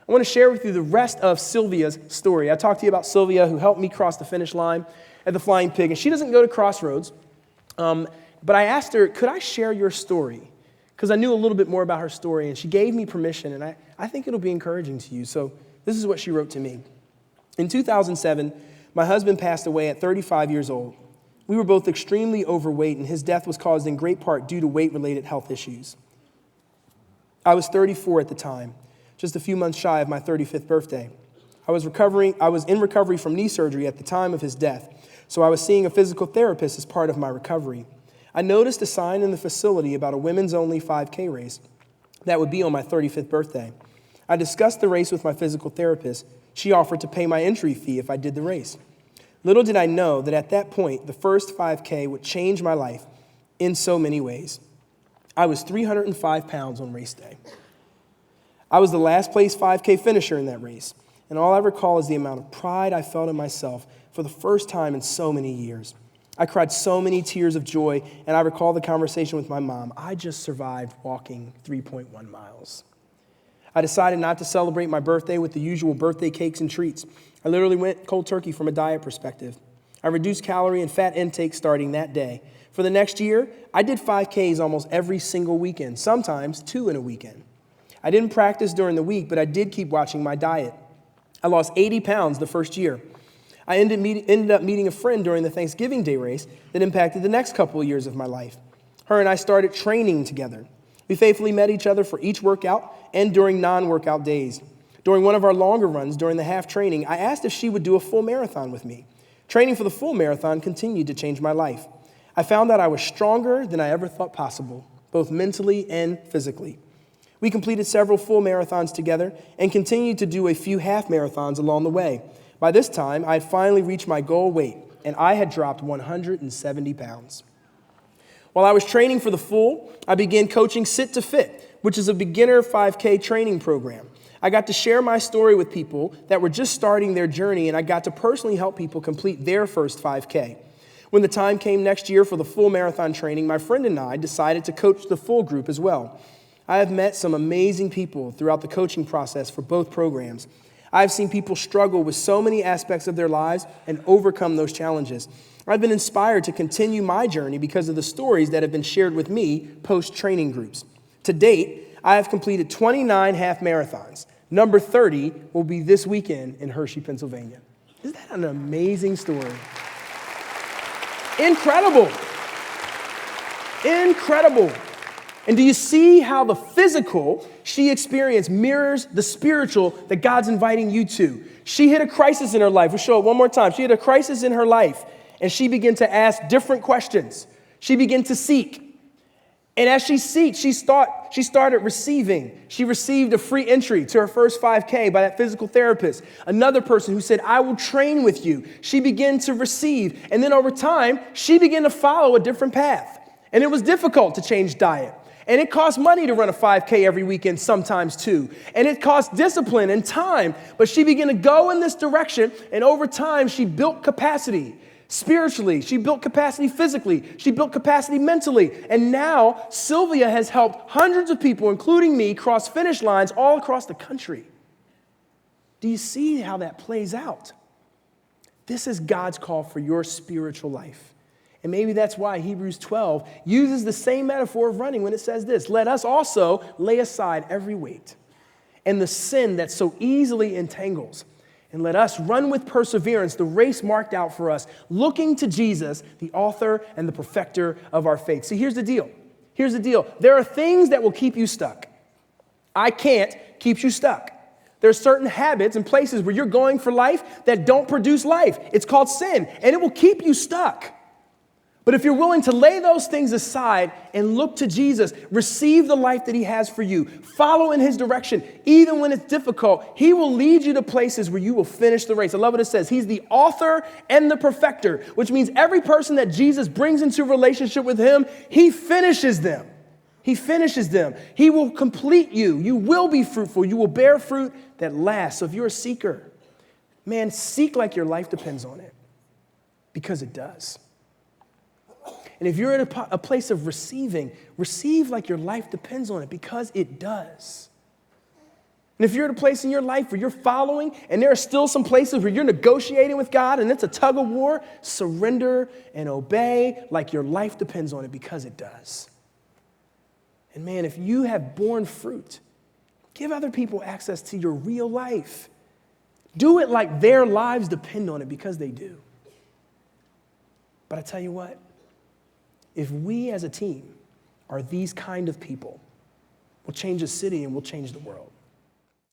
I want to share with you the rest of Sylvia's story. I talked to you about Sylvia, who helped me cross the finish line at the Flying Pig, and she doesn't go to Crossroads, but I asked her, could I share your story? Because I knew a little bit more about her story, and she gave me permission, and I think it'll be encouraging to you. So this is what she wrote to me. In 2007, my husband passed away at 35 years old. We were both extremely overweight, and his death was caused in great part due to weight-related health issues. I was 34 at the time, just a few months shy of my 35th birthday. I was in recovery from knee surgery at the time of his death, so I was seeing a physical therapist as part of my recovery. I noticed a sign in the facility about a women's-only 5K race that would be on my 35th birthday. I discussed the race with my physical therapist. She offered to pay my entry fee if I did the race. Little did I know that at that point, the first 5K would change my life in so many ways. I was 305 pounds on race day. I was the last place 5K finisher in that race, and all I recall is the amount of pride I felt in myself for the first time in so many years. I cried so many tears of joy, and I recall the conversation with my mom. I just survived walking 3.1 miles. I decided not to celebrate my birthday with the usual birthday cakes and treats. I literally went cold turkey from a diet perspective. I reduced calorie and fat intake starting that day. For the next year, I did 5Ks almost every single weekend, sometimes 2 in a weekend. I didn't practice during the week, but I did keep watching my diet. I lost 80 pounds the first year. I ended up meeting a friend during the Thanksgiving Day race that impacted the next couple of years of my life. Her and I started training together. We faithfully met each other for each workout and during non-workout days. During one of our longer runs during the half training, I asked if she would do a full marathon with me. Training for the full marathon continued to change my life. I found that I was stronger than I ever thought possible, both mentally and physically. We completed several full marathons together and continued to do a few half marathons along the way. By this time, I had finally reached my goal weight, and I had dropped 170 pounds. While I was training for the full, I began coaching Sit to Fit, which is a beginner 5K training program. I got to share my story with people that were just starting their journey, and I got to personally help people complete their first 5K. When the time came next year for the full marathon training, my friend and I decided to coach the full group as well. I have met some amazing people throughout the coaching process for both programs. I've seen people struggle with so many aspects of their lives and overcome those challenges. I've been inspired to continue my journey because of the stories that have been shared with me post-training groups. To date, I have completed 29 half marathons. Number 30 will be this weekend in Hershey, Pennsylvania. Isn't that an amazing story? Incredible. Incredible. And do you see how the physical she experienced mirrors the spiritual that God's inviting you to? She hit a crisis in her life. We'll show it one more time. She hit a crisis in her life, and she began to ask different questions. She began to seek. And as she seeked, she started receiving. She received a free entry to her first 5K by that physical therapist. Another person who said, I will train with you. She began to receive. And then over time, she began to follow a different path. And it was difficult to change diet. And it costs money to run a 5K every weekend, sometimes too. And it costs discipline and time. But she began to go in this direction, and over time, she built capacity spiritually. She built capacity physically. She built capacity mentally. And now, Sylvia has helped hundreds of people, including me, cross finish lines all across the country. Do you see how that plays out? This is God's call for your spiritual life. And maybe that's why Hebrews 12 uses the same metaphor of running when it says this: let us also lay aside every weight and the sin that so easily entangles, and let us run with perseverance the race marked out for us, looking to Jesus, the author and the perfecter of our faith. See, here's the deal. Here's the deal. There are things that will keep you stuck. I can't keep you stuck. There are certain habits and places where you're going for life that don't produce life. It's called sin, and it will keep you stuck. But if you're willing to lay those things aside and look to Jesus, receive the life that he has for you, follow in his direction, even when it's difficult, he will lead you to places where you will finish the race. I love what it says. He's the author and the perfecter, which means every person that Jesus brings into relationship with him, he finishes them. He finishes them. He will complete you. You will be fruitful. You will bear fruit that lasts. So if you're a seeker, man, seek like your life depends on it, because it does. And if you're in a place of receiving, receive like your life depends on it, because it does. And if you're at a place in your life where you're following and there are still some places where you're negotiating with God and it's a tug of war, surrender and obey like your life depends on it, because it does. And man, if you have borne fruit, give other people access to your real life. Do it like their lives depend on it, because they do. But I tell you what, if we as a team are these kind of people, we'll change the city and we'll change the world.